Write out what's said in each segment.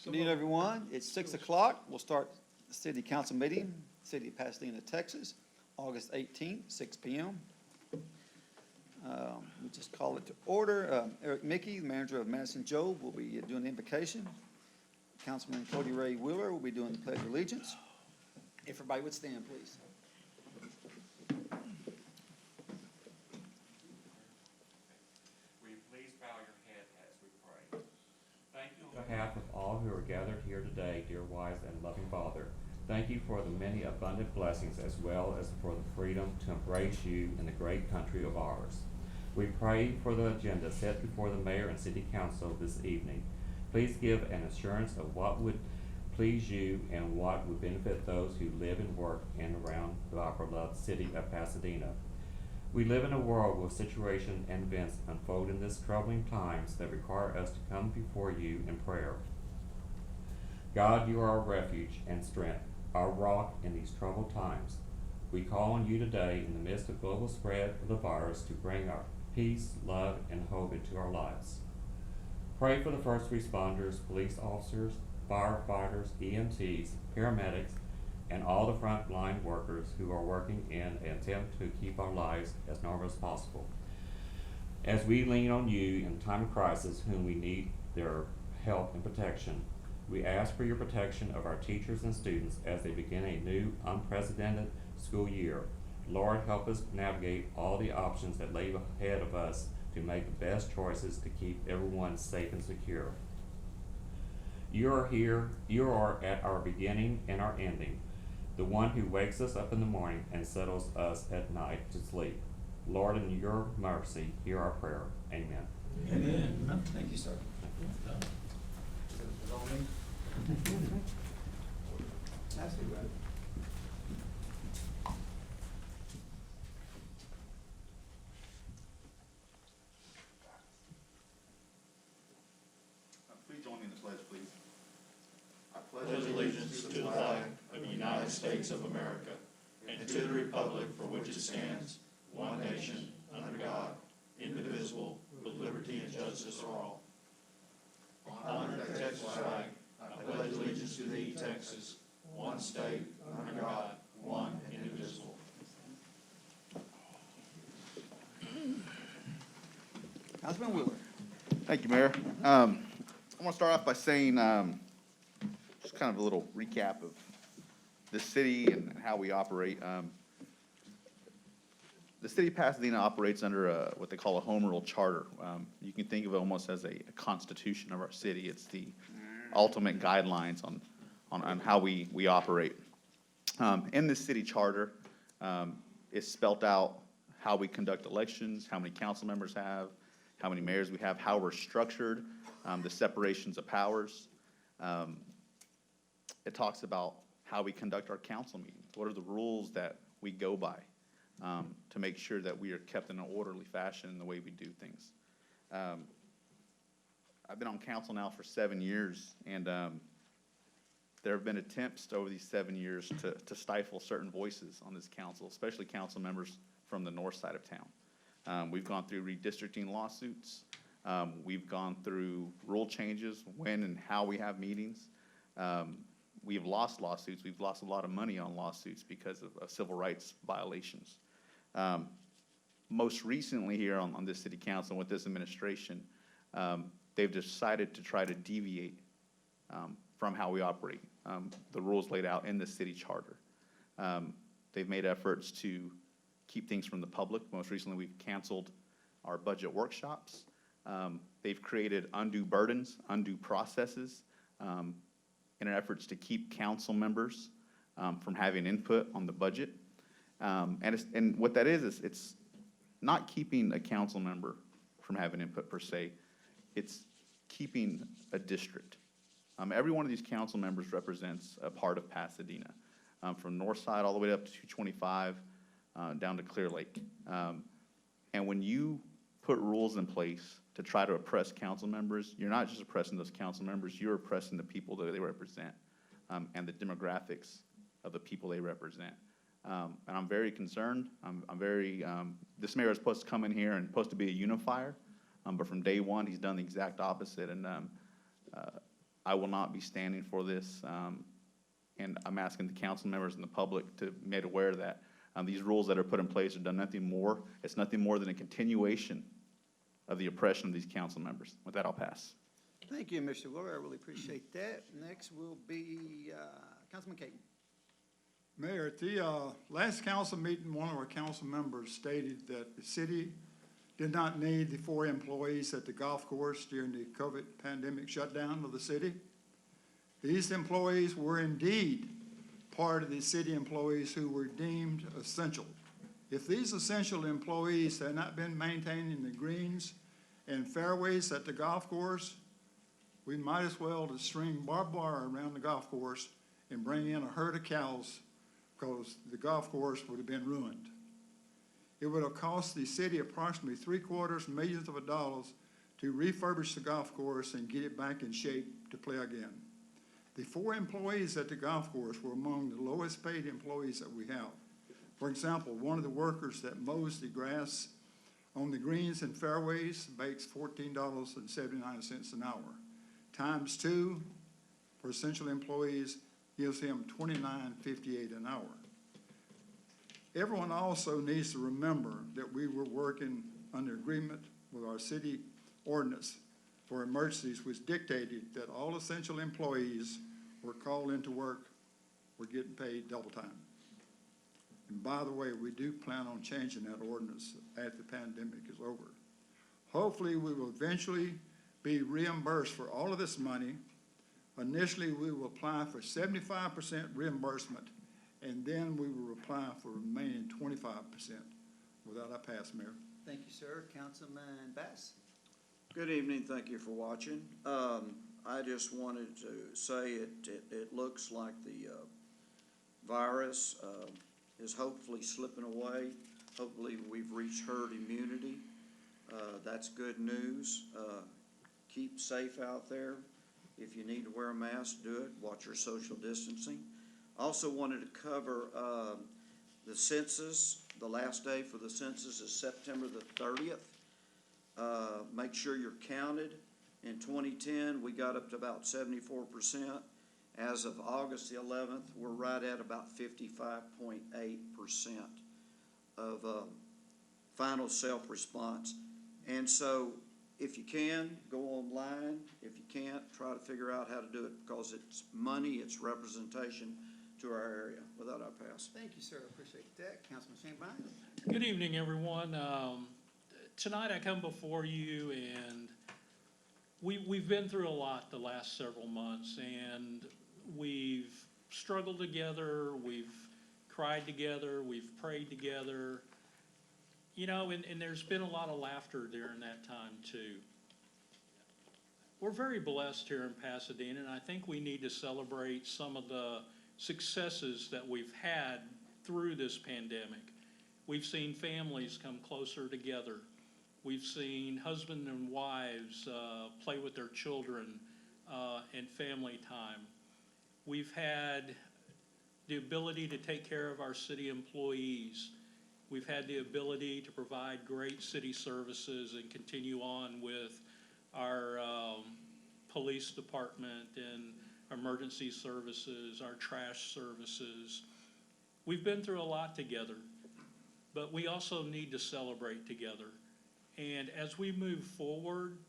Good evening, everyone. It's 6 o'clock. We'll start the city council meeting, City of Pasadena, Texas, August 18th, 6 p.m. We just call it to order. Eric Mickey, the manager of Madison Job, will be doing the invocation. Councilman Cody Ray Wheeler will be doing the Pledge of Allegiance. If everybody would stand, please. Will you please bow your head as we pray? Thank you on behalf of all who are gathered here today, dear wise and loving Father. Thank you for the many abundant blessings as well as for the freedom to embrace you in the great country of ours. We pray for the agenda set before the mayor and city council this evening. Please give an assurance of what would please you and what would benefit those who live and work in and around our beloved city of Pasadena. We live in a world where situations and events unfold in these troubling times that require us to come before you in prayer. God, you are our refuge and strength, our rock in these troubled times. We call on you today in the midst of global spread of the virus to bring our peace, love, and hope into our lives. Pray for the first responders, police officers, firefighters, EMTs, paramedics, and all the frontline workers who are working in an attempt to keep our lives as normal as possible. As we lean on you in time of crisis, whom we need their help and protection, we ask for your protection of our teachers and students as they begin a new, unprecedented school year. Lord, help us navigate all the options that lay ahead of us to make the best choices to keep everyone safe and secure. You are here, you are at our beginning and our ending, the one who wakes us up in the morning and settles us at night to sleep. Lord, in your mercy, hear our prayer. Amen. Amen. Thank you, sir. Please join me in the pledge, please. I Pledge allegiance to the flag of the United States of America and to the republic for which it stands, one nation, under God, indivisible, with liberty and justice for all. Honor the Texas flag. I pledge allegiance to thee, Texas, one state, under God, one and indivisible. Councilman Wheeler. Thank you, Mayor. I want to start off by saying just kind of a little recap of the city and how we operate. The city of Pasadena operates under what they call a home rule charter. You can think of it almost as a constitution of our city. It's the ultimate guidelines on how we operate. In this city charter, it's spelt out how we conduct elections, how many council members have, how many mayors we have, how we're structured, the separations of powers. It talks about how we conduct our council meetings. What are the rules that we go by to make sure that we are kept in an orderly fashion in the way we do things. I've been on council now for 7 years, and there have been attempts over these 7 years to stifle certain voices on this council, especially council members from the north side of town. We've gone through redistricting lawsuits. We've gone through rule changes, when and how we have meetings. We've lost lawsuits. We've lost a lot of money on lawsuits because of civil rights violations. Most recently here on this city council with this administration, they've decided to try to deviate from how we operate, the rules laid out in the city charter. They've made efforts to keep things from the public. Most recently, we've canceled our budget workshops. They've created undue burdens, undue processes, in an efforts to keep council members from having input on the budget. And what that is it's not keeping a council member from having input per se. It's keeping a district. Every one of these council members represents a part of Pasadena, from north side all the way up to 225, down to Clear Lake. And when you put rules in place to try to oppress council members, you're not just oppressing those council members, you're oppressing the people that they represent, and the demographics of the people they represent. And I'm very concerned. I'm very, this mayor is supposed to come in here and supposed to be a unifier, but from day one, he's done the exact opposite. And I will not be standing for this, and I'm asking the council members and the public to be made aware of that. These rules that are put in place are done nothing more. It's nothing more than a continuation of the oppression of these council members. With that, I'll pass. Thank you, Mr. Willer. I really appreciate that. Next will be Councilman Caton. Mayor, at the last council meeting, one of our council members stated that the city did not need the 4 employees at the golf course during the COVID pandemic shutdown of the city. These employees were indeed part of the city employees who were deemed essential. If these essential employees had not been maintaining the greens and fairways at the golf course, we might as well just string barbed wire around the golf course and bring in a herd of cows, because the golf course would have been ruined. It would have cost the city approximately $750,000 to refurbish the golf course and get it back in shape to play again. The 4 employees at the golf course were among the lowest paid employees that we have. For example, one of the workers that mows the grass on the greens and fairways makes $14.79 an hour. Times 2 for essential employees gives him $29.58 an hour. Everyone also needs to remember that we were working under agreement with our city ordinance for emergencies, which dictated that all essential employees were called into work were getting paid double time. And by the way, we do plan on changing that ordinance after the pandemic is over. Hopefully, we will eventually be reimbursed for all of this money. Initially, we will apply for 75% reimbursement, and then we will apply for remaining 25%. With that, I pass, Mayor. Thank you, sir. Councilman Bass. Good evening, thank you for watching. I just wanted to say it looks like the virus is hopefully slipping away. Hopefully we've reached herd immunity. That's good news. Keep safe out there. If you need to wear a mask, do it. Watch your social distancing. Also wanted to cover the census. The last day for the census is September the 30th. Make sure you're counted. In 2010, we got up to about 74%. As of August the 11th, we're right at about 55.8% of final self-response. And so if you can, go online. If you can't, try to figure out how to do it, because it's money, it's representation to our area. With that, I pass. Thank you, sir. I appreciate that. Councilman Shane Bynes. Good evening, everyone. Tonight I come before you, and we've been through a lot the last several months, and we've struggled together, we've cried together, we've prayed together, you know, and there's been a lot of laughter during that time too. We're very blessed here in Pasadena, and I think we need to celebrate some of the successes that we've had through this pandemic. We've seen families come closer together. We've seen husband and wives play with their children and family time. We've had the ability to take care of our city employees. We've had the ability to provide great city services and continue on with our police department and emergency services, our trash services. We've been through a lot together, but we also need to celebrate together. And as we move forward,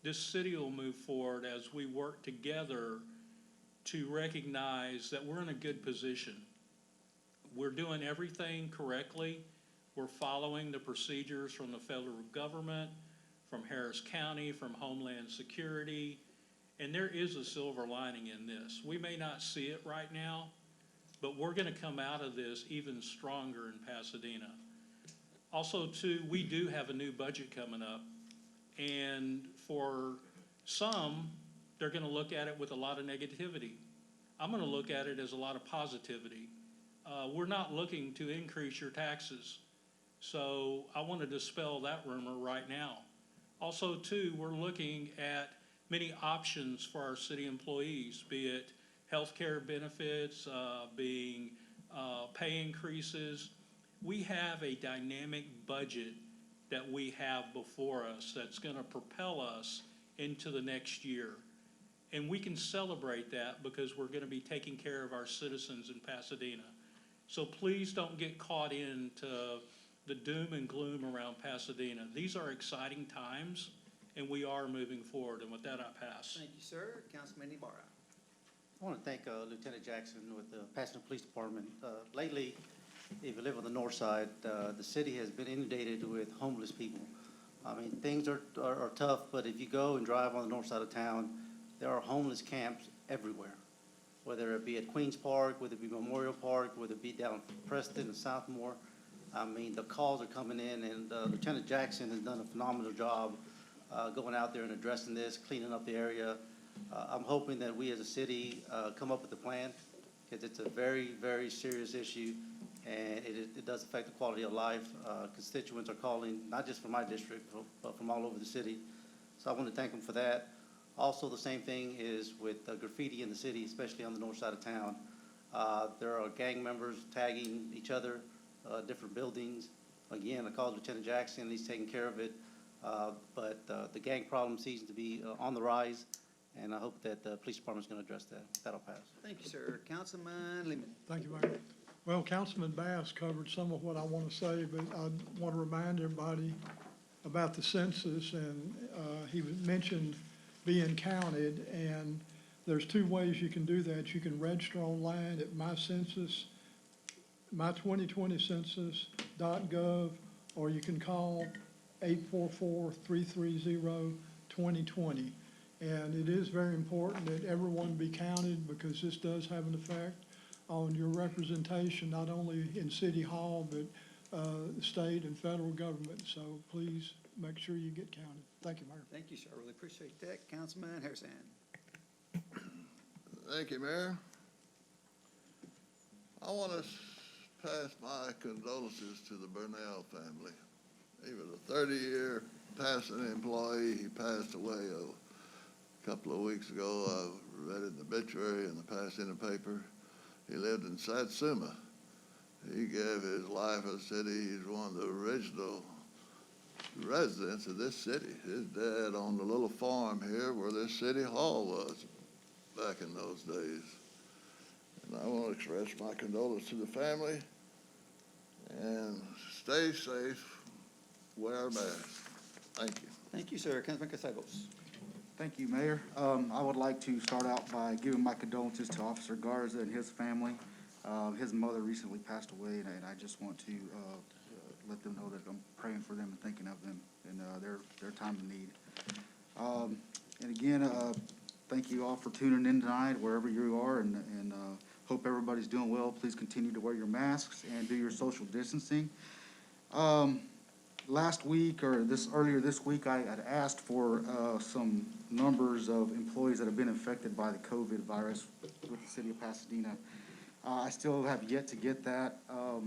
this city will move forward as we work together to recognize that we're in a good position. We're doing everything correctly. We're following the procedures from the federal government, from Harris County, from Homeland Security, and there is a silver lining in this. We may not see it right now, but we're going to come out of this even stronger in Pasadena. Also, too, we do have a new budget coming up, and for some, they're going to look at it with a lot of negativity. I'm going to look at it as a lot of positivity. We're not looking to increase your taxes, so I want to dispel that rumor right now. Also, too, we're looking at many options for our city employees, be it health care benefits, being pay increases. We have a dynamic budget that we have before us that's going to propel us into the next year. And we can celebrate that because we're gonna be taking care of our citizens in Pasadena. So please don't get caught into the doom and gloom around Pasadena. These are exciting times, and we are moving forward. And with that, I pass. Thank you, sir. Councilman Ibarra. I want to thank Lieutenant Jackson with the Pasadena Police Department. Lately, if you live on the north side, the city has been inundated with homeless people. I mean, things are tough, but if you go and drive on the north side of town, there are homeless camps everywhere, whether it be at Queens Park, whether it be Memorial Park, whether it be down Preston and Southmore. I mean, the calls are coming in, and Lieutenant Jackson has done a phenomenal job going out there and addressing this, cleaning up the area. I'm hoping that we as a city come up with a plan, because it's a very, very serious issue, and it does affect the quality of life. Constituents are calling, not just from my district, but from all over the city. So I want to thank them for that. Also, the same thing is with graffiti in the city, especially on the north side of town. There are gang members tagging each other, different buildings. Again, I called Lieutenant Jackson, he's taking care of it. But the gang problem seems to be on the rise, and I hope that the police department's going to address that. That'll pass. Thank you, sir. Councilman Lehman. Thank you, Mayor. Well, Councilman Bass covered some of what I want to say, but I want to remind everybody about the census, and he mentioned being counted, and there's two ways you can do that. You can register online at my2020census.gov, or you can call 844-330-2020. And it is very important that everyone be counted, because this does have an effect on your representation, not only in City Hall, but state and federal government. So please make sure you get counted. Thank you, Mayor. Thank you, sir. I really appreciate that. Councilman Harrison. Thank you, Mayor. I want to pass my condolences to the Burnell family. He was a 30-year Pasadena employee. He passed away a couple of weeks ago. I read an obituary in the Pasadena paper. He lived in Satsuma. He gave his life to the city. He's one of the original residents of this city. His dad owned a little farm here where this city hall was back in those days. And I want to express my condolences to the family, and stay safe, wear a mask. Thank you. Thank you, sir. Councilman Castelos. Thank you, Mayor. I would like to start out by giving my condolences to Officer Garza and his family. His mother recently passed away, and I just want to let them know that I'm praying for them and thinking of them in their time of need. And again, thank you all for tuning in tonight, wherever you are, and hope everybody's doing well. Please continue to wear your masks and do your social distancing. Last week, or earlier this week, I had asked for some numbers of employees that have been infected by the COVID virus with the city of Pasadena. I still have yet to get that. The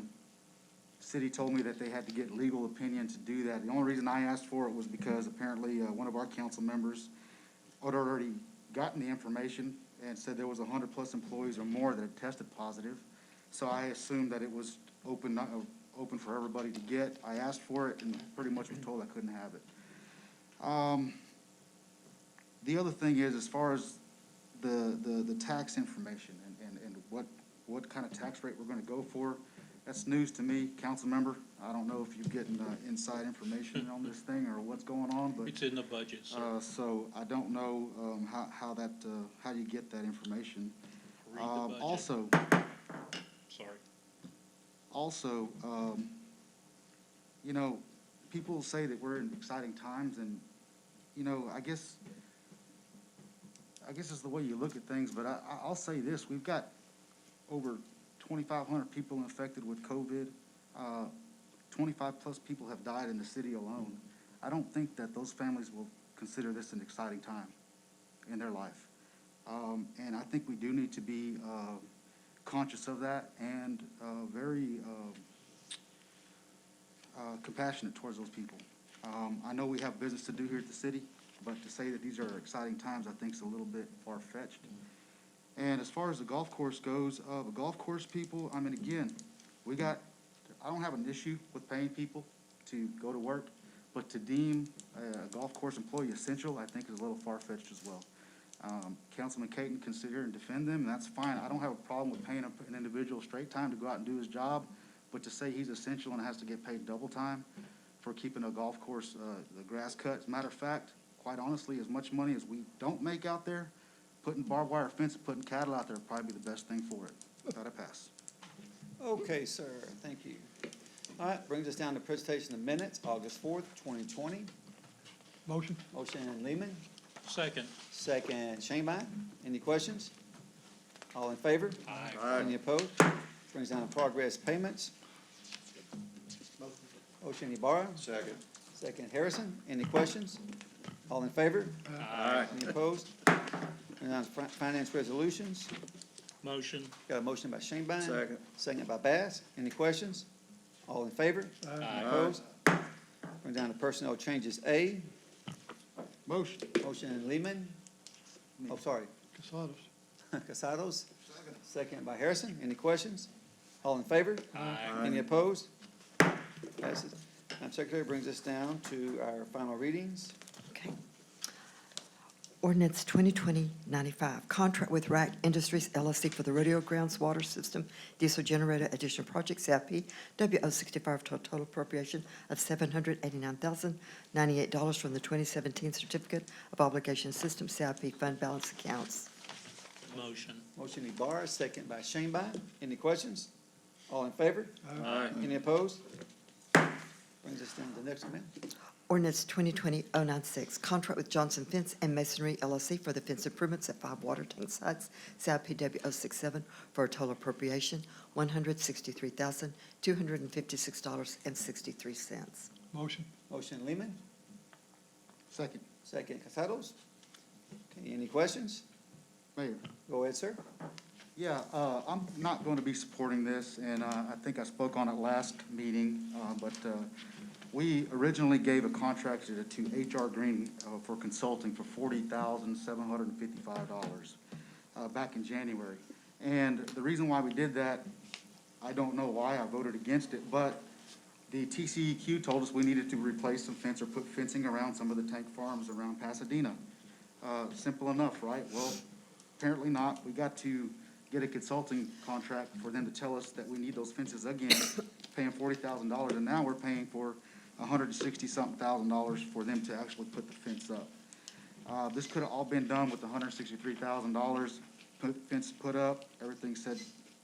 city told me that they had to get legal opinion to do that. The only reason I asked for it was because apparently one of our council members had already gotten the information and said there was 100+ employees or more that had tested positive. So I assumed that it was open for everybody to get. I asked for it and pretty much was told I couldn't have it. The other thing is, as far as the tax information and what kind of tax rate we're going to go for, that's news to me, council member. I don't know if you're getting inside information on this thing or what's going on, but It's in the budget, sir. so I don't know how you get that information. Read the budget. Also, Sorry. you know, people say that we're in exciting times, and you know, I guess it's the way you look at things. But I'll say this: we've got over 2,500 people infected with COVID. 25+ people have died in the city alone. I don't think that those families will consider this an exciting time in their life. And I think we do need to be conscious of that and very compassionate towards those people. I know we have business to do here at the city, but to say that these are exciting times, I think is a little bit far-fetched. And as far as the golf course goes, the golf course people, I mean, again, I don't have an issue with paying people to go to work, but to deem a golf course employee essential, I think is a little far-fetched as well. Councilman Caton can sit here and defend them, and that's fine. I don't have a problem with paying an individual straight time to go out and do his job, but to say he's essential and has to get paid double time for keeping a golf course, the grass cut. As a matter of fact, quite honestly, as much money as we don't make out there, putting barbed wire fence, putting cattle out there would probably be the best thing for it. Without a pass. Okay, sir, thank you. All right, brings us down to presentation of minutes, August 4th, 2020. Motion? Motion Lehman, Second. second Shanebine. Any questions? All in favor? Aye. Any opposed? Brings down to progress payments. Motion Ibarra, Second. second Harrison. Any questions? All in favor? Aye. Any opposed? Brings down to finance resolutions. Motion. Got a motion by Shanebine. Second. Second by Bass. Any questions? All in favor? Aye. Opposed? Brings down to personnel changes A. Motion. Motion Lehman. Oh, sorry. Casados. Casados. Second by Harrison. Any questions? All in favor? Aye. Any opposed? Passes. Madam Secretary, brings us down to our final readings. Okay. Ordinance 2020-95, contract with Rack Industries LLC for the Rodeo Grounds Water System Diesel Generator Additional Project, CIP, WO65, total appropriation of $789,098 from the 2017 Certificate of Obligation System, CIP fund balance accounts. Motion. Motion Ibarra, second by Shanebine. Any questions? All in favor? Aye. Any opposed? Brings us down to the next one, ma'am. Ordinance 2020-096, contract with Johnson Fence and Masonry LLC for the fence improvements at 5 water tank sites, CIPW 067, for a total appropriation, $163,256.63. Motion? Motion Lehman, Second. second Casados. Okay, any questions? Mayor. Go ahead, sir. Yeah, I'm not going to be supporting this, and I think I spoke on it last meeting, but we originally gave a contract to HR Green for consulting for $40,755 back in January. And the reason why we did that, I don't know why, I voted against it, but the TCEQ told us we needed to replace some fence or put fencing around some of the tank farms around Pasadena. Simple enough, right? Well, apparently not. We got to get a consulting contract for them to tell us that we need those fences again, paying $40,000, and now we're paying for $160-something thousand for them to actually put the fence up. This could have all been done with $163,000, fence put up, everything said,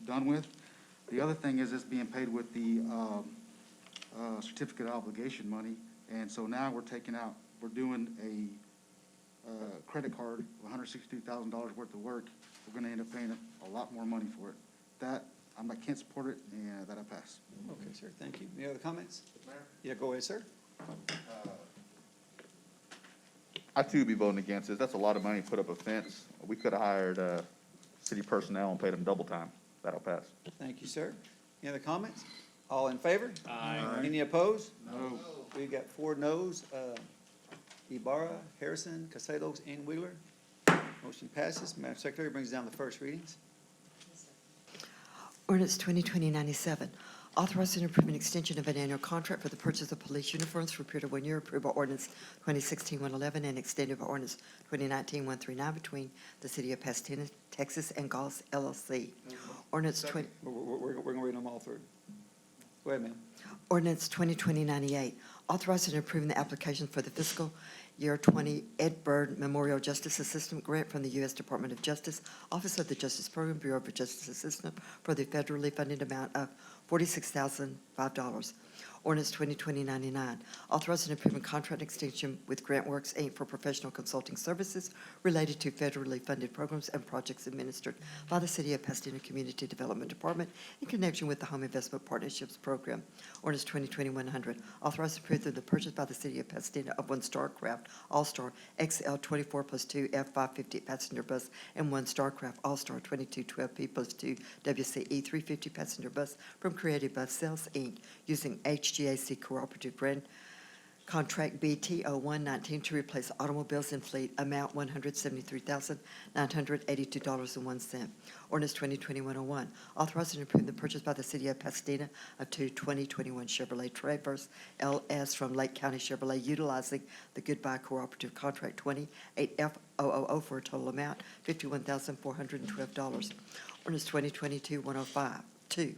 done with. The other thing is it's being paid with the certificate of obligation money, and so now we're doing a credit card of $163,000 worth of work. We're gonna end up paying a lot more money for it. That, I can't support it, and that I pass. Okay, sir, thank you. Any other comments? Yeah, go ahead, sir. I too be voting against this. That's a lot of money to put up a fence. We could have hired, city personnel and paid them double time. That'll pass. Thank you, sir. Any other comments? All in favor? Aye. Any opposed? No. We got 4 noes, Ibarra, Harrison, Casados, and Wheeler. Motion passes. Madam Secretary, brings down the first readings. Ordinance 2020-97, authorizing and approving extension of an annual contract for the purchase of police uniforms for a period of 1 year, approved by ordinance 2016-111 and extended by ordinance 2019-139 between the city of Pasadena, Texas, and Gauls LLC. Ordinance 20. We're gonna read them all through. Go ahead, ma'am. Ordinance 2020-98, authorizing and approving the application for the fiscal year 20 Ed Byrd Memorial Justice Assistant Grant from the U.S. Department of Justice, Office of the Justice Program, Bureau of Justice Assistant, for the federally funded amount of $46,005. Ordinance 2020-99, authorizing and approving contract extension with GrantWorks, Inc. for professional consulting services related to federally funded programs and projects administered by the City of Pasadena Community Development Department in connection with the Home Investment Partnerships Program. Ordinance 2020-100, authorizing and approving the purchase by the City of Pasadena of 1 Starcraft All-Star XL 24+2 F550 passenger bus and 1 Starcraft All-Star 2212P+2 WCE 350 passenger bus from Creative Bus Sales, Inc., using HGAC Cooperative Brand Contract BT 0119 to replace automobiles in fleet, amount $173,982.01. Ordinance 2021-01, authorizing and approving the purchase by the city of Pasadena of two 2021 Chevrolet Traverse LS from Lake County Chevrolet, utilizing the Goodbye Cooperative Contract 28F000 for a total amount $51,412. Ordinance 2022-105. 2,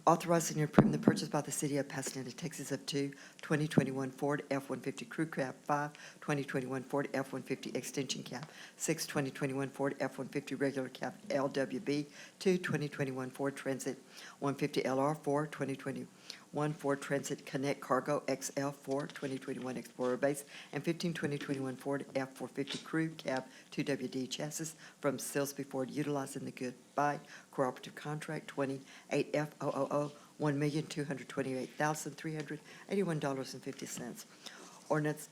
authorizing and approving the purchase by the city of Pasadena, Texas of two 2021 Ford F-150 Crew Cab, 5 2021 Ford F-150 Extension Cab, 6 2021 Ford F-150 Regular Cab LWB, 2 2021 Ford Transit 150 LR, 4 2021 Ford Transit Connect Cargo XL, 4 2021 Explorer Base, and 15 2021 Ford F-450 Crew Cab 2WD chassis from Silsby Ford, utilizing the Goodbye Cooperative Contract 28F000, $1,228,381.50. Ordinance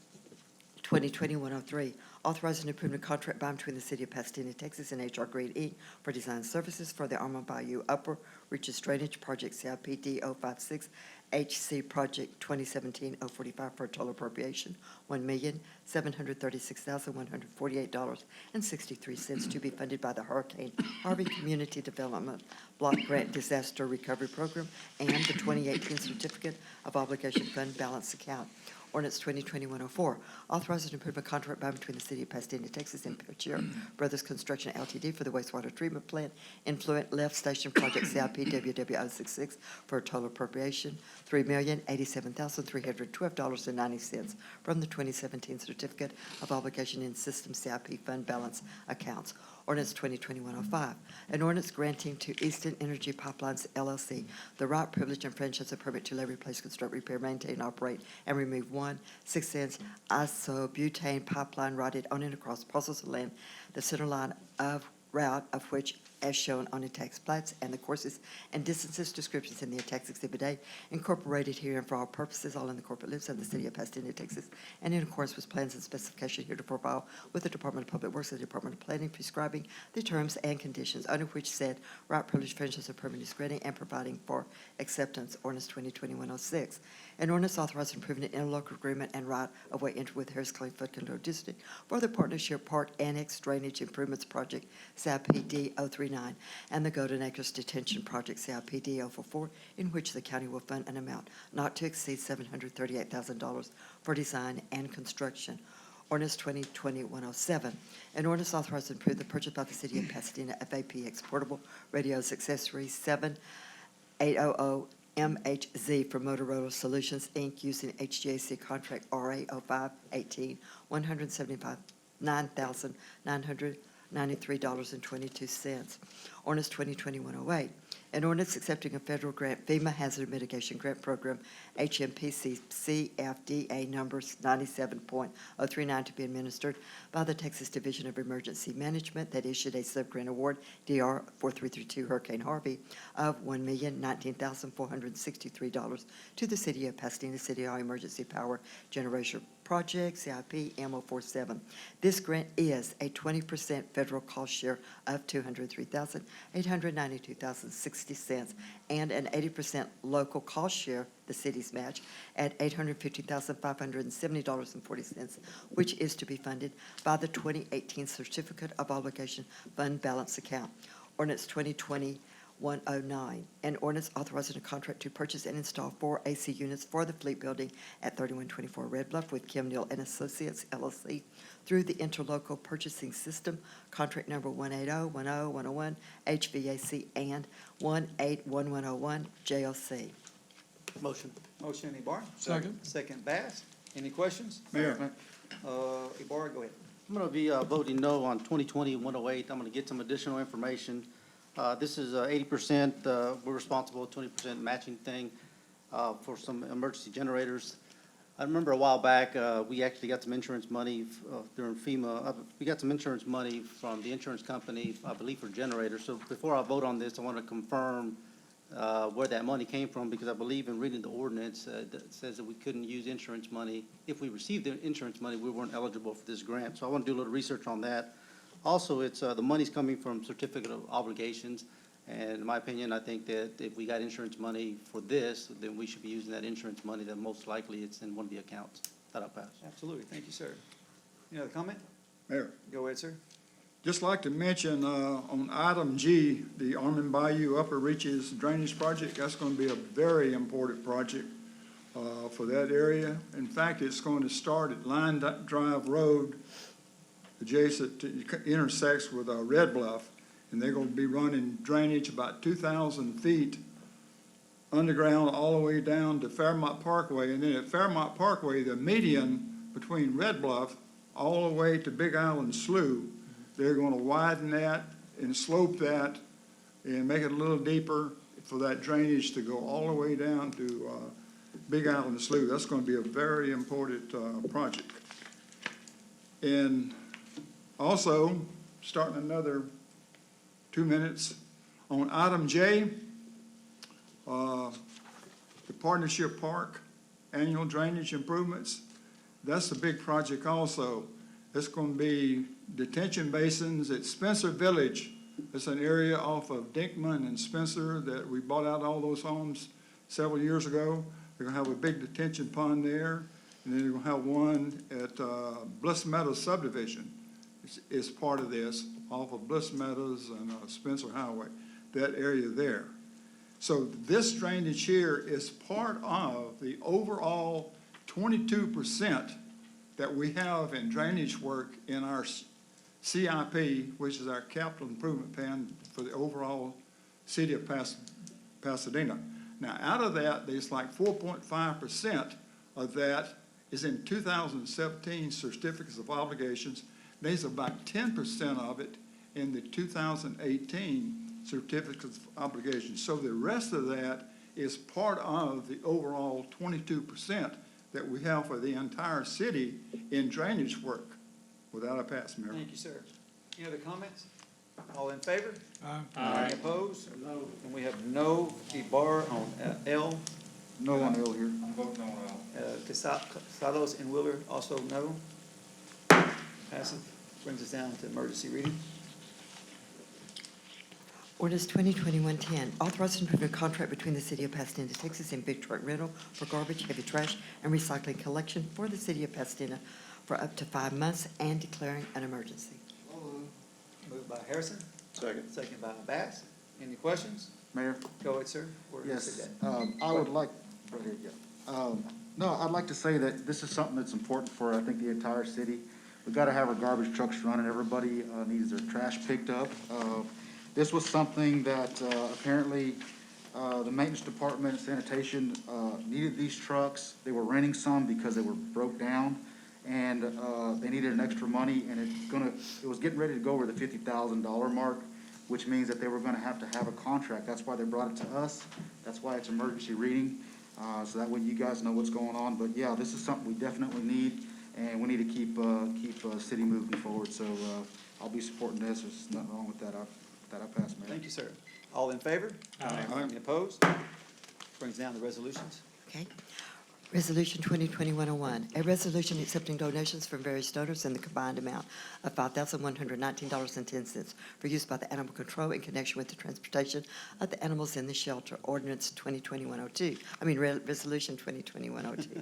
2021-03, authorizing and approving a contract by and between the city of Pasadena, Texas, and HR Grade Inc. for design services for the Armand Bayou Upper Reaches Drainage Project CIP D056 HC Project 2017-045 for a total appropriation $1,736,148.63 to be funded by the Hurricane Harvey Community Development Block Grant Disaster Recovery Program and the 2018 Certificate of Obligation Fund Balance Account. Ordinance 2021-04, authorizing and approving a contract by and between the city of Pasadena, Texas, and Peltier Brothers Construction Ltd. for the wastewater treatment plant influent lift station project CIP WW066 for a total appropriation $3,087,312.90 from the 2017 Certificate of Obligation in System CIP Fund Balance Accounts. Ordinance 2021-05, an ordinance granting to Eastern Energy Pipelines LLC the right, privilege, and franchise of permit to lay, replace, construct, repair, maintain, operate, and remove 1 6-inch isobutane pipeline rotted on and across parcels of land, the center line of route of which as shown on the tax plats, and the courses and distances descriptions in the tax exhibit A, incorporated herein for all purposes, all in the corporate limits of the city of Pasadena, Texas, and in accordance with plans and specifications heretofore filed with the Department of Public Works and the Department of Planning, prescribing the terms and conditions under which said right, privilege, franchise, or permit is granted, and providing for acceptance. Ordinance 2021-06. An ordinance authorizing and approving an interlocal agreement and right-of-way entry with Harris County Flood Control District for the Partnership Park Annex Drainage Improvements Project, CIPD 039, and the Golden Acres Detention Project, CIPD 044, in which the county will fund an amount not to exceed $738,000 for design and construction. Ordinance 2020-107, an ordinance authorizing and approving the purchase by the city of Pasadena of APX portable radios accessories 7800 MHZ for Motorola Solutions, Inc., using HGAC contract RA 0518, $179,993.22. Ordinance 2020-108, an ordinance accepting a federal grant, FEMA Hazard Mitigation Grant Program, HMPC CFDA numbers 97.039 to be administered by the Texas Division of Emergency Management that issued a sub-grant award, DR 4332 Hurricane Harvey, of $1,019,463 to the city of Pasadena City Hall Emergency Power Generation Project, CIP M047. This grant is a 20% federal cost share of $203,892.60 and an 80% local cost share, the city's match, at $850,570.40, which is to be funded by the 2018 Certificate of Obligation Fund Balance Account. Ordinance 2020-109, an ordinance authorizing a contract to purchase and install 4 AC units for the Fleet Building at 3124 Red Bluff with Kim Neal and Associates, LLC, through the Interlocal Purchasing System, contract number 180-10101, HVAC, and 181101, JLC. Motion. Motion, Ibarra. Second. Second, Bass. Any questions? Mayor, Ibarra, go ahead. I'm going to be voting no on 2020-108. I'm going to get some additional information. This is 80%, we're responsible, 20% matching thing for some emergency generators. I remember a while back, we actually got some insurance money during FEMA. We got some insurance money from the insurance company, I believe, for generators. So before I vote on this, I want to confirm where that money came from, because I believe in reading the ordinance, that says that we couldn't use insurance money. If we received the insurance money, we weren't eligible for this grant. So I want to do a little research on that. Also, it's the money's coming from certificate of obligations. And in my opinion, I think that if we got insurance money for this, then we should be using that insurance money, that most likely it's in one of the accounts. That'll pass. Absolutely, thank you, sir. Any other comment? Mayor, Go ahead, sir. just like to mention, on item G, the Ormond Bayou Upper Reaches Drainage Project, that's gonna be a very important project, for that area. In fact, it's going to start at Line Drive Road, adjacent to, intersects with, Red Bluff, and they're gonna be running drainage about 2,000 feet underground all the way down to Fairmont Parkway, and then at Fairmont Parkway, the median between Red Bluff all the way to Big Island Slough, they're gonna widen that and slope that and make it a little deeper for that drainage to go all the way down to, Big Island Slough. That's gonna be a very important, project. And also, starting another 2 minutes, on item J, the Partnership Park Annual Drainage Improvements, that's a big project also. It's gonna be detention basins at Spencer Village. It's an area off of Dinkman and Spencer that we bought out all those homes several years ago. They're gonna have a big detention pond there, and then they're gonna have one at, Bliss Meadows subdivision. Is part of this, off of Bliss Meadows and, Spencer Highway, that area there. So this drainage here is part of the overall 22% that we have in drainage work in our CIP, which is our capital improvement plan for the overall city of Pasadena. Now, out of that, there's like 4.5% of that is in 2017 certificates of obligations. There's about 10% of it in the 2018 certificates of obligations. So the rest of that is part of the overall 22% that we have for the entire city in drainage work. Without a pass, Mayor. Thank you, sir. Any other comments? All in favor? Aye. Any opposed? No. And we have no debar on L. No on L here. Casados and Wheeler also no. Passes. Brings us down to emergency reading. Ordinance 2021-10, authorizing approving a contract between the City of Pasadena, Texas and Big Truck Rental for garbage, heavy trash, and recycling collection for the City of Pasadena for up to 5 months and declaring an emergency. Moved by Harrison, Second. second by Bass. Any questions? Mayor? Go ahead, sir. Where do you Yes, see that? I would like, right here, yeah. No, I'd like to say that this is something that's important for, I think, the entire city. We've got to have our garbage trucks running. Everybody needs their trash picked up. This was something that apparently the maintenance department and sanitation needed these trucks. They were renting some because they were broke down, and they needed an extra money, and it was getting ready to go over the $50,000 mark, which means that they were gonna have to have a contract. That's why they brought it to us. That's why it's emergency reading, so that way you guys know what's going on. But yeah, this is something we definitely need, and we need to keep city moving forward. So I'll be supporting this. There's nothing wrong with that. I'll pass, Mayor. Thank you, sir. All in favor? Aye. Any opposed? Brings down the resolutions. Okay. Resolution 2021-01, a resolution accepting donations from various donors in the combined amount of $5,119.10 for use by the Animal Control in connection with the transportation of the animals in the shelter. Ordinance 2021-02, Resolution 2021-02.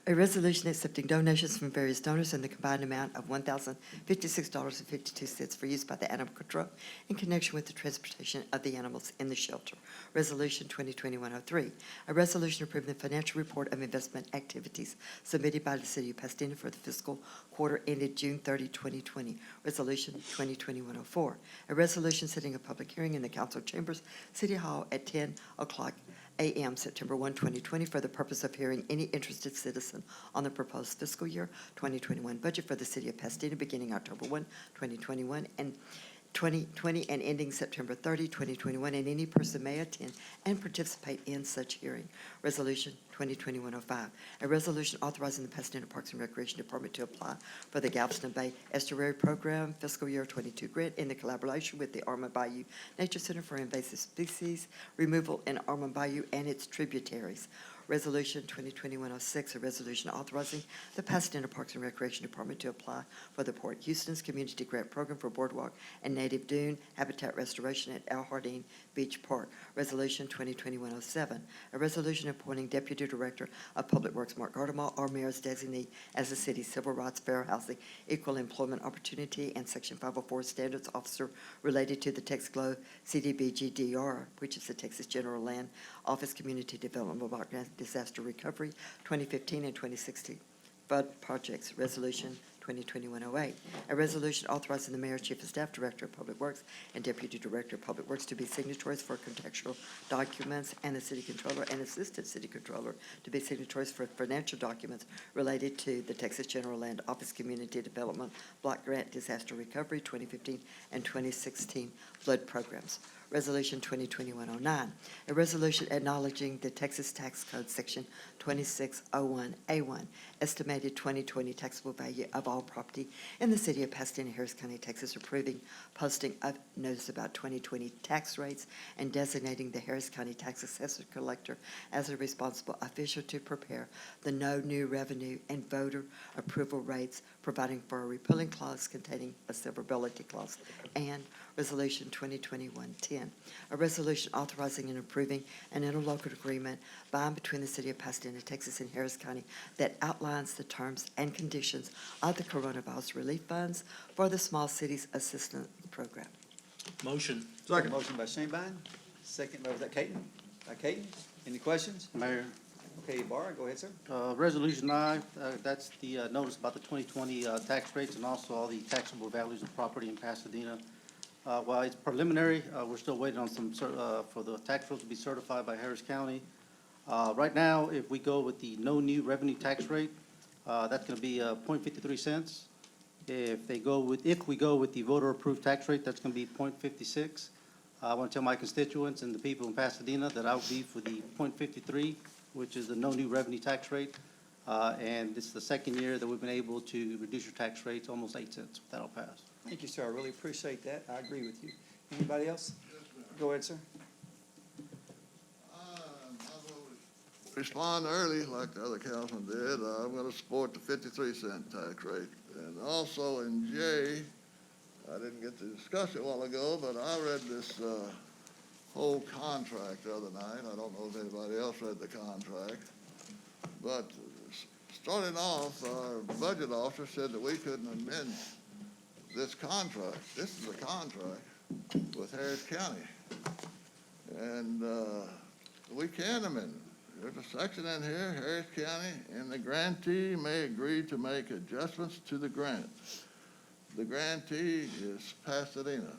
A resolution accepting donations from various donors in the combined amount of $1,056.52 for use by the Animal Control in connection with the transportation of the animals in the shelter. Resolution 2021-03, a resolution approving the financial report of investment activities submitted by the City of Pasadena for the fiscal quarter ended June 30, 2020. Resolution 2021-04, a resolution setting a public hearing in the council chambers, City Hall at 10 o'clock a.m., September 1, 2020, for the purpose of hearing any interested citizen on the proposed fiscal year 2021 budget for the City of Pasadena beginning October 1, 2021, and 2020 and ending September 30, 2021, and any person may attend and participate in such hearing. Resolution 2021-05, a resolution authorizing the Pasadena Parks and Recreation Department to apply for the Galveston Bay Estuary Program fiscal year 22 grant in the collaboration with the Ormond Bayou Nature Center for Invasive Species Removal in Ormond Bayou and its tributaries. Resolution 2020-106, a resolution authorizing the Pasadena Parks and Recreation Department to apply for the Port Houston's Community Grant Program for Boardwalk and Native Dune Habitat Restoration at Al Hardin Beach Park. Resolution 2020-107, a resolution appointing Deputy Director of Public Works Mark Gardemar or Mayor's designee as the city's Civil Rights, Fair Housing, Equal Employment Opportunity, and Section 504 Standards Officer related to the TexGlo CDBG-DR, which is the Texas General Land Office Community Development Block Grant Disaster Recovery 2015 and 2016 Bud Projects. Resolution 2020-108, a resolution authorizing the mayor, chief of staff, director of public works, and deputy director of public works to be signatories for contextual documents, and the city controller and assistant city controller to be signatories for financial documents related to the Texas General Land Office Community Development Block Grant Disaster Recovery 2015 and 2016 flood programs. Resolution 2020-109, a resolution acknowledging the Texas Tax Code Section 2601A1, estimated 2020 taxable value of all property in the city of Pasadena, Harris County, Texas, approving posting of notice about 2020 tax rates and designating the Harris County Tax Assessor Collector as a responsible official to prepare the no new revenue and voter approval rates, providing for a repealing clause containing a severability clause, and Resolution 2020-110, a resolution authorizing and approving an interlocal agreement by and between the city of Pasadena, Texas, and Harris County that outlines the terms and conditions of the coronavirus relief funds for the Small Cities Assistance Program. Motion. Second. Motion by Shanebine, second by, was that Caton? By Caton. Any questions? Mayor, Okay, Barr, go ahead, sir. Resolution 9, that's the notice about the 2020 tax rates and also all the taxable values of property in Pasadena. While it's preliminary, we're still waiting on some, for the tax rolls to be certified by Harris County. Right now, if we go with the no new revenue tax rate, that's going to be 0.53 cents. If we go with the voter-approved tax rate, that's going to be 0.56. I want to tell my constituents and the people in Pasadena that I will be for the 0.53, which is the no new revenue tax rate. And it's the second year that we've been able to reduce your tax rates almost 8 cents. That'll pass. Thank you, sir. I really appreciate that. I agree with you. Anybody else? Go ahead, sir. Respond early like the other councilman did. I'm gonna support the 53-cent tax rate. And also in J, I didn't get to discuss it a while ago, but I read this, whole contract the other night. I don't know if anybody else read the contract. But starting off, our budget officer said that we couldn't amend this contract. This is a contract with Harris County. And, we can amend it. There's a section in here, Harris County, and the grantee may agree to make adjustments to the grant. The grantee is Pasadena.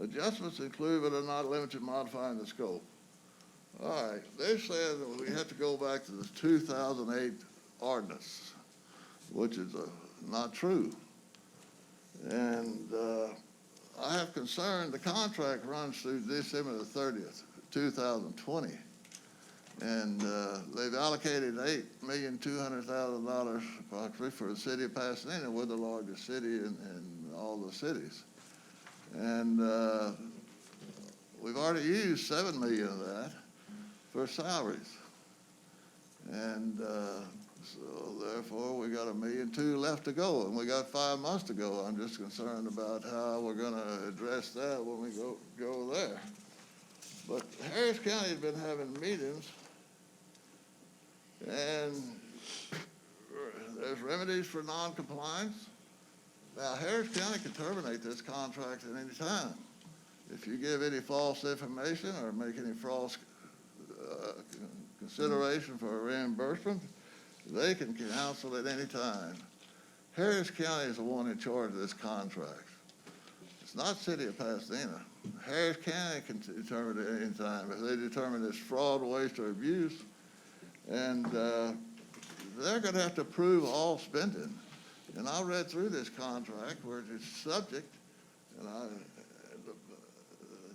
Adjustments include but are not limited to modifying the scope. All right, they said that we have to go back to the 2008 ordinance, which is not true. And I have concern, the contract runs through December the 30th, 2020. And they've allocated $8,200,000 approximately for the city of Pasadena. We're the largest city in all the cities. And we've already used $7 million of that for salaries. And so therefore, we got $1.2 million left to go, and we got 5 months to go. I'm just concerned about how we're gonna address that when we go there. But Harris County has been having meetings, and there's remedies for non-compliance. Now, Harris County can terminate this contract at any time. If you give any false information or make any false consideration for a reimbursement, they can cancel at any time. Harris County is the one in charge of this contract. It's not City of Pasadena. Harris County can determine it at any time. If they determine it's fraud, waste, or abuse, and they're going to have to approve all spending. And I read through this contract where it's subject, and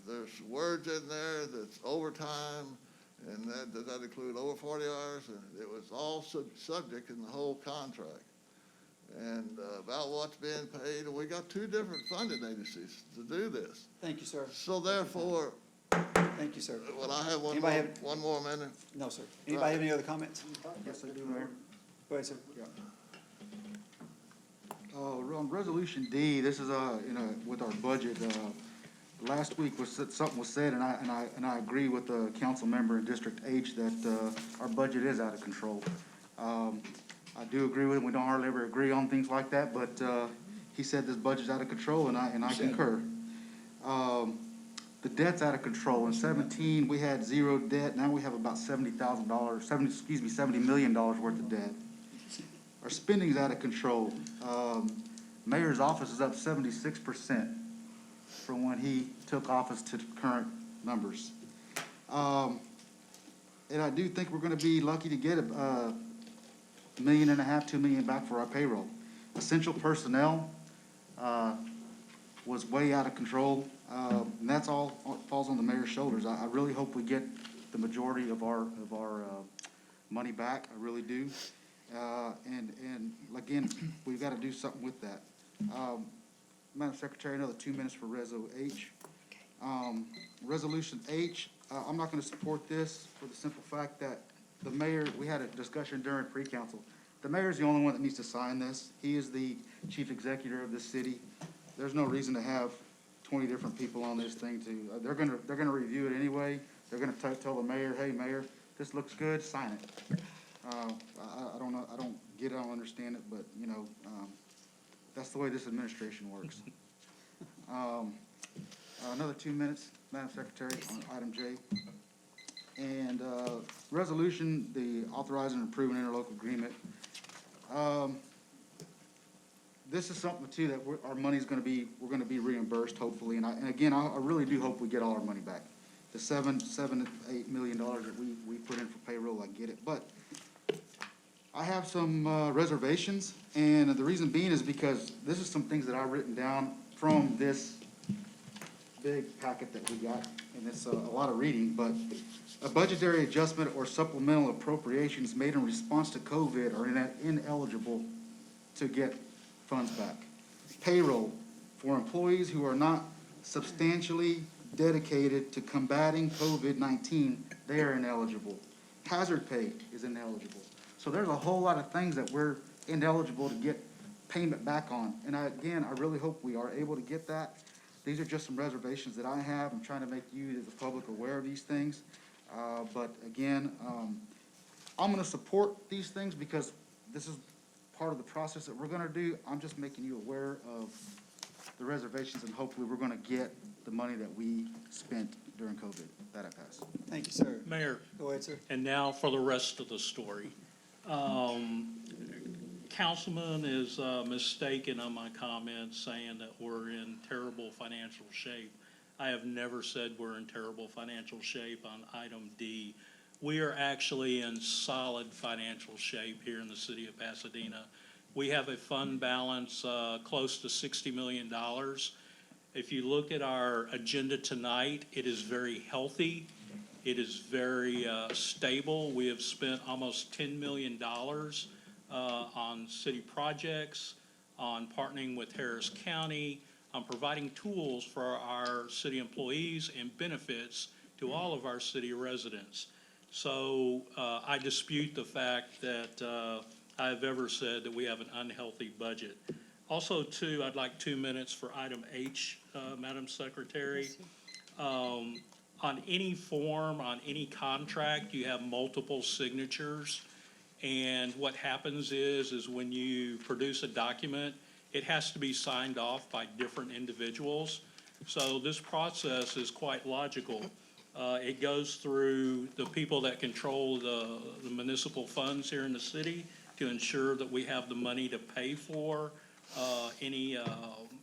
there's words in there that's overtime, and that include over 40 hours, and it was all subject in the whole contract. And about what's being paid, and we got 2 different funding agencies to do this. Thank you, sir. So therefore, Thank you, sir. Well, I have Anybody have- one more minute. No, sir. Anybody have any other comments? Yes, I do, Mayor. Go ahead, sir. On Resolution D, this is, with our budget, last week something was said, and I agree with the council member in District H that, our budget is out of control. I do agree with him, we don't hardly ever agree on things like that, but, he said this budget's out of control, and I concur. The debt's out of control. In 17, we had zero debt, now we have about $70 million worth of debt. Our spending's out of control. Mayor's office is up 76% from when he took office to the current numbers. And I do think we're gonna be lucky to get $1.5 million, $2 million back for our payroll. Essential personnel, was way out of control, and that's all falls on the mayor's shoulders. I really hope we get the majority of our money back, I really do. And again, we've got to do something with that. Madam Secretary, another 2 minutes for Reso H. Resolution H, I'm not going to support this for the simple fact that the mayor, we had a discussion during pre-council. The mayor's the only one that needs to sign this. He is the chief executive of this city. There's no reason to have 20 different people on this thing to, they're gonna review it anyway. They're gonna tell the mayor, hey, mayor, this looks good, sign it. I don't know, I don't get it, I don't understand it, but, that's the way this administration works. Another 2 minutes, Madam Secretary, on item J. And, resolution, the authorizing and approving interlocal agreement. This is something too that our money's gonna be, we're gonna be reimbursed hopefully, and again, I really do hope we get all our money back. The $8 million that we put in for payroll, I get it, but I have some reservations, and the reason being is because this is some things that I've written down from this big packet that we got, and it's a lot of reading, but a budgetary adjustment or supplemental appropriations made in response to COVID are ineligible to get funds back. Payroll for employees who are not substantially dedicated to combating COVID-19, they are ineligible. Hazard pay is ineligible. So there's a whole lot of things that we're ineligible to get payment back on. And again, I really hope we are able to get that. These are just some reservations that I have. I'm trying to make you, as the public, aware of these things. But again, I'm gonna support these things because this is part of the process that we're gonna do. I'm just making you aware of the reservations, and hopefully we're gonna get the money that we spent during COVID. That I pass. Thank you, sir. Mayor, Go ahead, sir. and now for the rest of the story. Councilman is mistaken on my comments saying that we're in terrible financial shape. I have never said we're in terrible financial shape on item D. We are actually in solid financial shape here in the city of Pasadena. We have a fund balance close to $60 million. If you look at our agenda tonight, it is very healthy. It is very stable. We have spent almost $10 million on city projects, on partnering with Harris County, on providing tools for our city employees and benefits to all of our city residents. So I dispute the fact that I've ever said that we have an unhealthy budget. Also, too, I'd like 2 minutes for item H, Madam Secretary. On any form, on any contract, you have multiple signatures. And what happens is when you produce a document, it has to be signed off by different individuals. So this process is quite logical. It goes through the people that control the municipal funds here in the city to ensure that we have the money to pay for any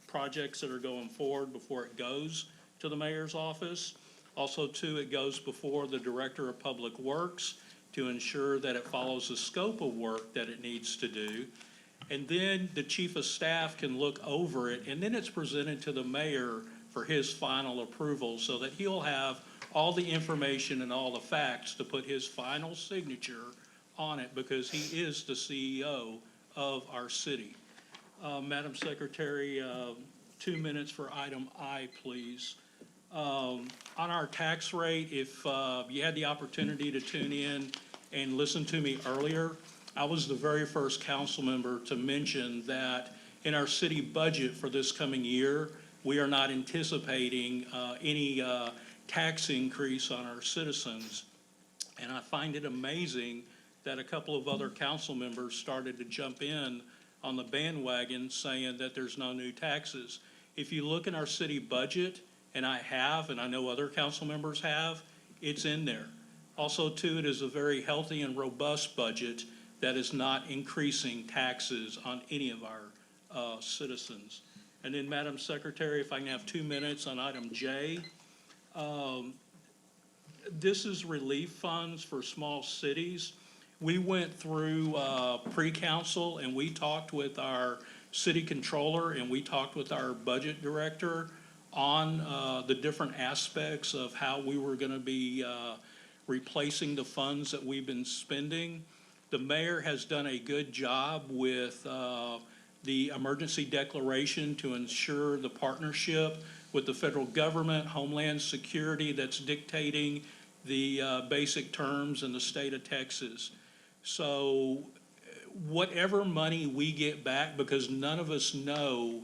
projects that are going forward before it goes to the mayor's office. Also, too, it goes before the Director of Public Works to ensure that it follows the scope of work that it needs to do. And then the Chief of Staff can look over it, and then it's presented to the mayor for his final approval so that he'll have all the information and all the facts to put his final signature on it because he is the CEO of our city. Madam Secretary, 2 minutes for item I, please. On our tax rate, if you had the opportunity to tune in and listen to me earlier, I was the very first council member to mention that in our city budget for this coming year, we are not anticipating any tax increase on our citizens. And I find it amazing that a couple of other council members started to jump in on the bandwagon saying that there's no new taxes. If you look in our city budget, and I have, and I know other council members have, it's in there. Also, too, it is a very healthy and robust budget that is not increasing taxes on any of our citizens. And then, Madam Secretary, if I can have 2 minutes on item J. This is relief funds for small cities. We went through pre-council and we talked with our city controller and we talked with our budget director on the different aspects of how we were gonna be replacing the funds that we've been spending. The mayor has done a good job with the emergency declaration to ensure the partnership with the federal government, Homeland Security, that's dictating the basic terms in the state of Texas. So whatever money we get back, because none of us know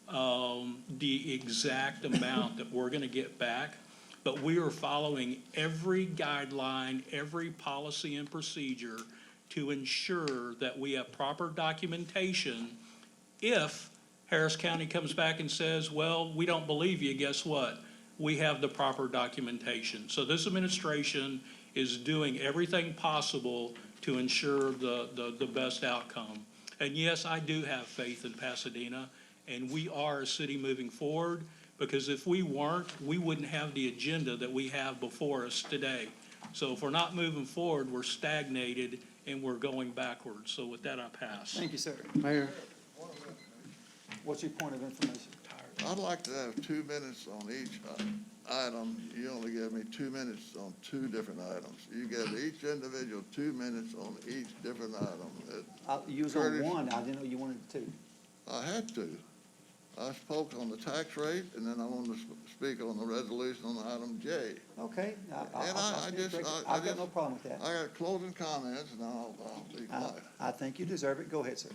the exact amount that we're gonna get back, but we are following every guideline, every policy and procedure to ensure that we have proper documentation. If Harris County comes back and says, well, we don't believe you, guess what? We have the proper documentation. So this administration is doing everything possible to ensure the best outcome. And yes, I do have faith in Pasadena, and we are a city moving forward, because if we weren't, we wouldn't have the agenda that we have before us today. So if we're not moving forward, we're stagnated and we're going backwards. So with that, I pass. Thank you, sir. Mayor, What's your point of information? I'd like to have 2 minutes on each item. You only gave me 2 minutes on 2 different items. You gave each individual 2 minutes on each different item. You was on Curtis. one, I didn't know you wanted two. I had to. I spoke on the tax rate, and then I wanted to speak on the resolution on item J. Okay, And I've got no problem with that. I got closing comments, and I'll be quiet. I think you deserve it. Go ahead, sir.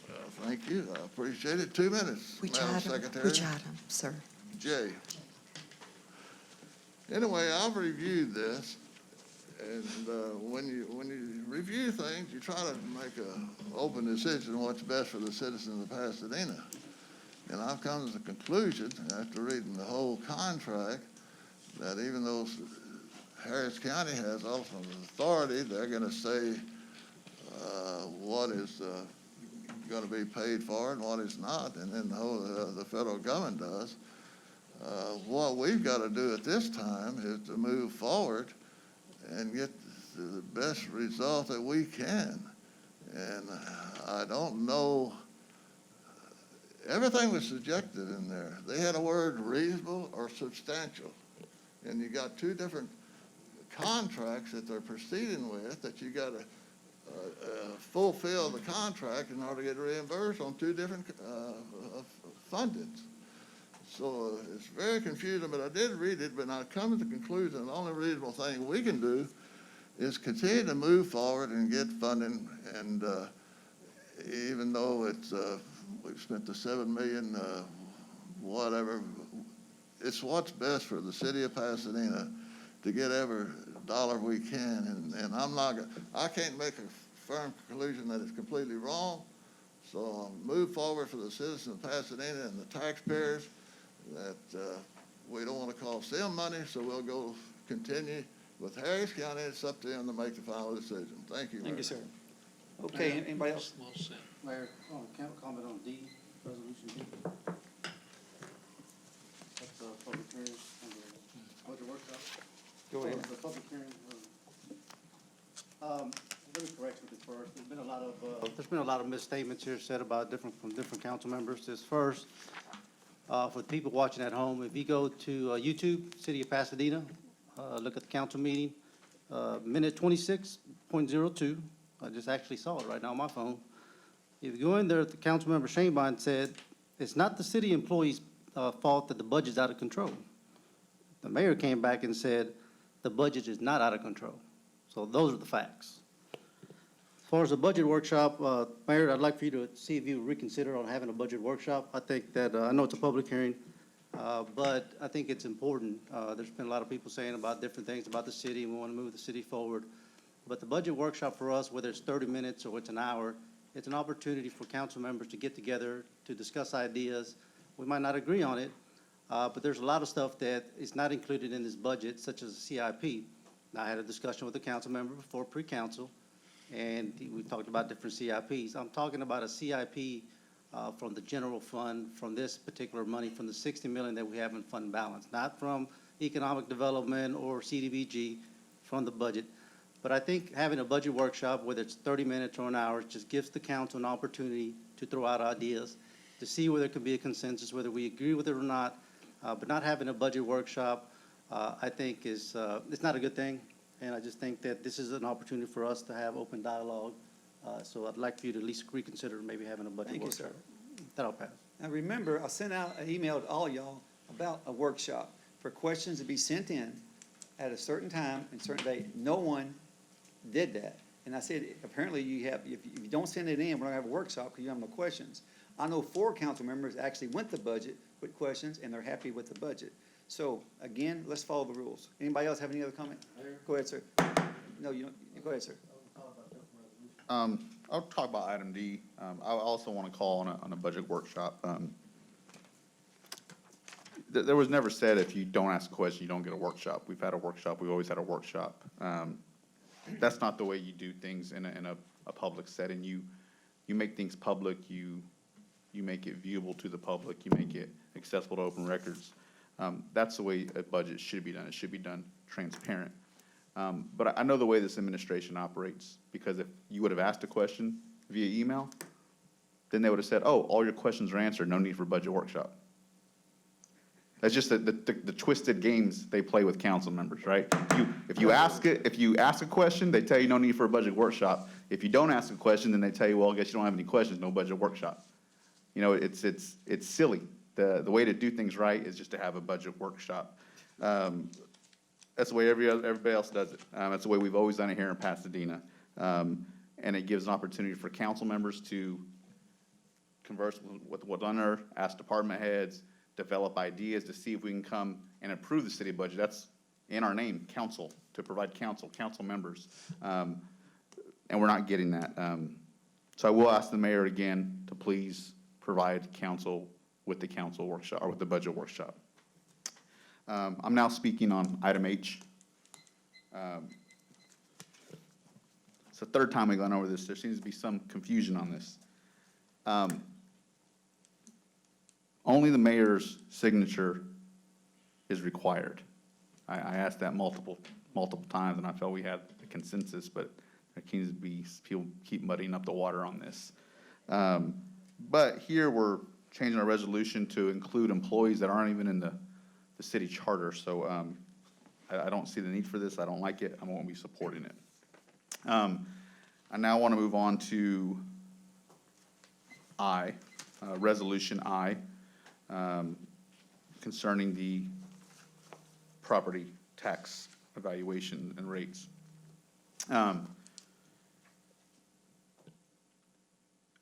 Well, thank you. I appreciate it. 2 minutes, Which Madam item? Secretary. Which item, sir? J. Anyway, I've reviewed this, and when you review things, you try to make an open decision on what's best for the citizens of Pasadena. And I've come to the conclusion, after reading the whole contract, that even though Harris County has ultimate authority, they're gonna say what is gonna be paid for and what is not, and then the federal government does. What we've gotta do at this time is to move forward and get the best result that we can. And I don't know, everything was subjected in there. They had a word reasonable or substantial. And you got 2 different contracts that they're proceeding with that you gotta fulfill the contract in order to get reimbursed on 2 different fundings. So it's very confusing, but I did read it, but I come to the conclusion the only reasonable thing we can do is continue to move forward and get funding. And even though it's we've spent the $7 million, whatever, it's what's best for the city of Pasadena to get every dollar we can. And I can't make a firm conclusion that it's completely wrong. So I'll move forward for the citizens of Pasadena and the taxpayers, that we don't want to cost them money, so we'll go continue with Harris County. It's up to them to make the final decision. Thank you, Mayor. Thank you, sir. Okay, anybody else? Well said. Mayor, can I comment on D, resolution D? That's a public hearing on the budget workshop. Go ahead. The public hearing, let me correct something first. There's been a lot of misstatements here said about from different council members. This first, for the people watching at home, if you go to YouTube, City of Pasadena, look at the council meeting, minute 26.02. I just actually saw it right now on my phone. If you go in there, the council member Shanebine said, it's not the city employees' fault that the budget's out of control. The mayor came back and said, the budget is not out of control. So those are the facts. As far as the budget workshop, Mayor, I'd like for you to see if you reconsider on having a budget workshop. I think that, I know it's a public hearing, but I think it's important. There's been a lot of people saying about different things about the city, and we want to move the city forward. But the budget workshop for us, whether it's 30 minutes or it's an hour, it's an opportunity for council members to get together, to discuss ideas. We might not agree on it, but there's a lot of stuff that is not included in this budget, such as the CIP. Now, I had a discussion with a council member before pre-council, and we talked about different CIPs. I'm talking about a CIP from the general fund, from this particular money, from the 60 million that we have in fund balance, not from economic development or CDBG, from the budget. But I think having a budget workshop, whether it's 30 minutes or an hour, just gives the council an opportunity to throw out ideas, to see whether there can be a consensus, whether we agree with it or not. But not having a budget workshop, I think is, it's not a good thing. And I just think that this is an opportunity for us to have open dialogue. So I'd like for you to at least reconsider maybe having a budget workshop. Thank you, sir. That'll pass. Now, remember, I sent out an email to all y'all about a workshop for questions to be sent in at a certain time and certain date. No one did that. And I said, apparently you have, if you don't send it in, we're not gonna have a workshop because you have no questions. I know 4 council members actually went to budget with questions, and they're happy with the budget. So, again, let's follow the rules. Anybody else have any other comment? Go ahead, sir. No, you don't, go ahead, sir. I'll talk about item D. I also want to call on a budget workshop. There was never said if you don't ask a question, you don't get a workshop. We've had a workshop, we've always had a workshop. That's not the way you do things in a public setting. You make things public, you make it viewable to the public, you make it accessible to open records. That's the way a budget should be done. It should be done transparent. But I know the way this administration operates, because if you would have asked a question via email, then they would have said, oh, all your questions are answered, no need for budget workshop. That's just the twisted games they play with council members, right? If you ask a question, they tell you no need for a budget workshop. If you don't ask a question, then they tell you, well, I guess you don't have any questions, no budget workshop. You know, it's silly. The way to do things right is just to have a budget workshop. That's the way everybody else does it. That's the way we've always done it here in Pasadena. And it gives an opportunity for council members to converse with what's on there, ask department heads, develop ideas to see if we can come and improve the city budget. That's in our name, council, to provide council members. And we're not getting that. So I will ask the mayor again to please provide council with the council workshop, or with the budget workshop. I'm now speaking on item H. It's the 3rd time we've gone over this. There seems to be some confusion on this. Only the mayor's signature is required. I asked that multiple times, and I felt we had a consensus, but there seems to be people keep muddying up the water on this. But here we're changing our resolution to include employees that aren't even in the city charter. So I don't see the need for this. I don't like it. I won't be supporting it. I now want to move on to I, Resolution I, concerning the property tax evaluation and rates.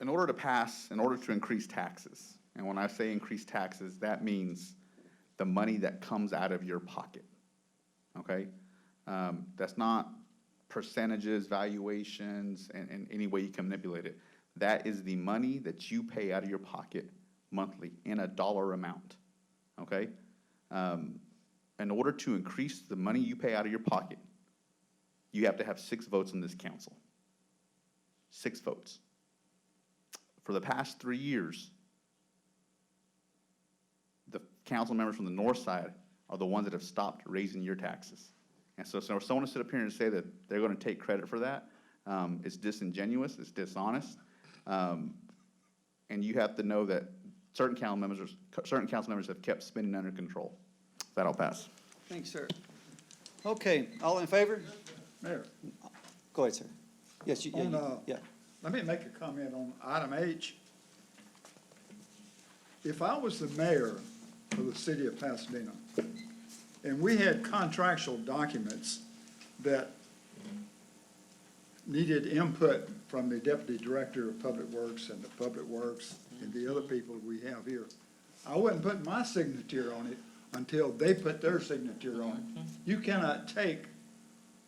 In order to increase taxes, and when I say increase taxes, that means the money that comes out of your pocket, okay? That's not percentages, valuations, and any way you can manipulate it. That is the money that you pay out of your pocket monthly in a dollar amount, okay? In order to increase the money you pay out of your pocket, you have to have 6 votes in this council. 6 votes. For the past 3 years, the council members from the north side are the ones that have stopped raising your taxes. And so for someone to sit up here and say that they're going to take credit for that, it's disingenuous, it's dishonest. And you have to know that certain council members have kept spending under control. That'll pass. Thanks, sir. Okay, all in favor? Mayor, Go ahead, sir. Yes, yeah. let me make a comment on item H. If I was the mayor of the city of Pasadena, And we had contractual documents that needed input from the Deputy Director of Public Works and the Public Works and the other people we have here. I wouldn't put my signature on it until they put their signature on it. You cannot take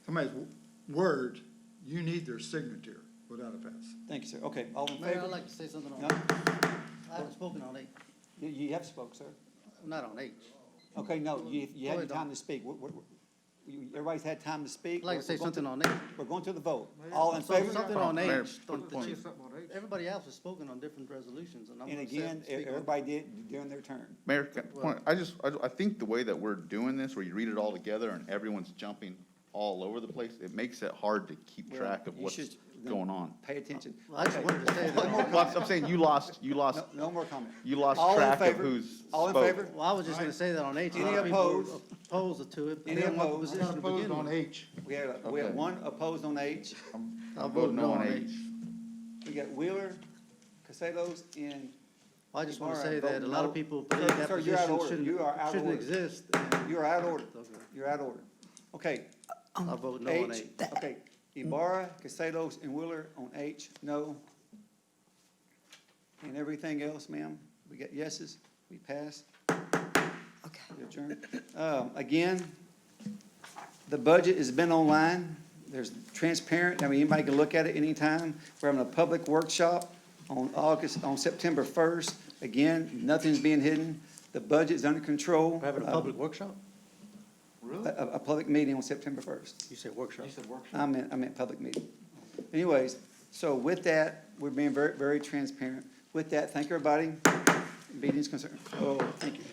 somebody's word, you need their signature without a pass. Thank you, sir. Okay, all in Mayor, favor? I'd like to say something on, No? I haven't spoken on H, You have spoke, sir. not on H. Okay, no, you Go had ahead, time Don. to speak. Everybody's had time to speak. I'd like to say We're going something on H. We're going to the vote. All in So favor? something on Mayor, H. quick point. Everybody else has spoken on different resolutions, and I'm And gonna again, speak on- everybody did during their turn. Mayor, point, I think the way that we're doing this, where you read it all together and everyone's jumping all over the place, it makes it hard to keep Well, track of you what's should going on. Pay attention. Well, I just Okay. wanted to say that. Well, I'm saying you lost, No more comment. you lost All in track of favor? who's All in spoke. favor? Well, I was just gonna say that on H. A Any lot of people were opposed? opposed to it. They Any didn't want the opposed? position to begin with. H. We have Okay. one opposed on H. I'll vote no on H. We got Wheeler, Castelos, and I just wanna All say right, that a vote lot no. of people believe Sir, that sir, you're out of position order. You are out of shouldn't order. exist. you're out of order. Okay. You're out of order. Okay, I'll vote no on H, H. okay. Ibarra, Castelos, and Wheeler on H, no. And everything else, ma'am, we got yeses, we pass. Okay. We adjourn. Again, the budget has been online. There's transparent, I mean, anybody can look at it anytime. We're having a public workshop on September 1st. Again, nothing's being hidden. The budget's under control. We're having a public workshop? A public meeting on September 1st. You said workshop. I meant public meeting. Anyways, so with that, we're being very, very transparent. With that, thank everybody. Meeting's concerned. Oh, thank you.